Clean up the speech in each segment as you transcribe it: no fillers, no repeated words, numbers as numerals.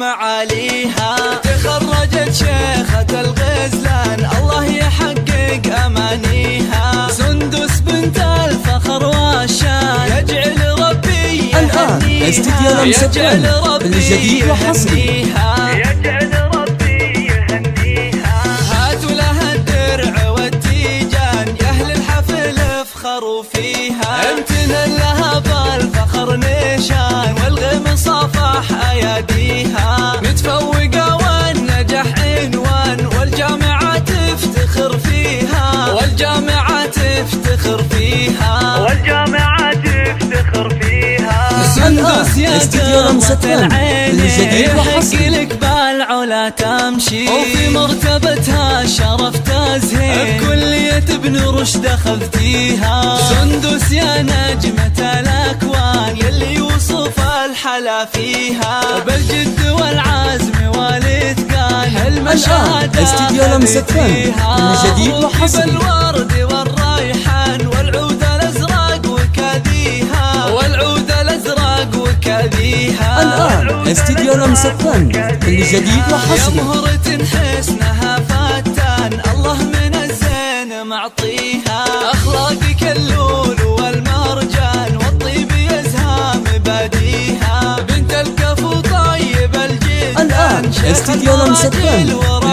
ومعاليها. تخرجت شيخة الغزلان الله يحقق أمانيها. سندس بنت الفخر والشان يجعل ربي يهنيها. استديو لمستوان الجديد وحصري. يجعل ربي يهنيها. هاتوا لها الدرع والتيجان يا أهل الحفل افخروا فيها. امتنن لها بالفخر نشان والغم صافح أياديها. متفوقة والنجاح عنوان والجامعة تفتخر فيها. والجامعة تفتخر فيها. والجامعة تفتخر فيها. سندس يا قرة العين يحق لك بالعلا تمشي. وفي مرتبتها شرف تزهي بكلية ابن رشد اخذتيها. سندس يا نجمة الأكوان يلي يوصف الحلا فيها. بالجد والعزم والإتقان المشاهد استديو لمستوان الجديد وحصري. بالورد والريحان والعود الأزرق وكاديها. والعود الأزرق وكاديها. الآن استديو لمستوان الجديد وحصري. يا مهرة حسنها فتان الله من الزين معطيها. أخلاقك اللول والمرجان والطيب يزهى مباديها. بنت الكفو طيب الجدان. الآن استديو لمستوان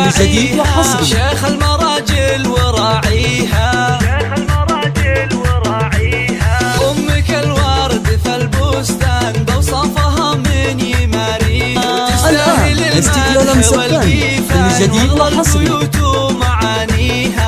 الجديد وحصري. شيخ المراجل وراعيها. أمك الورد في البستان بوصفها من يماريها. الآن استديو لمستوان الجديد وحصري. البيوت ومعانيها.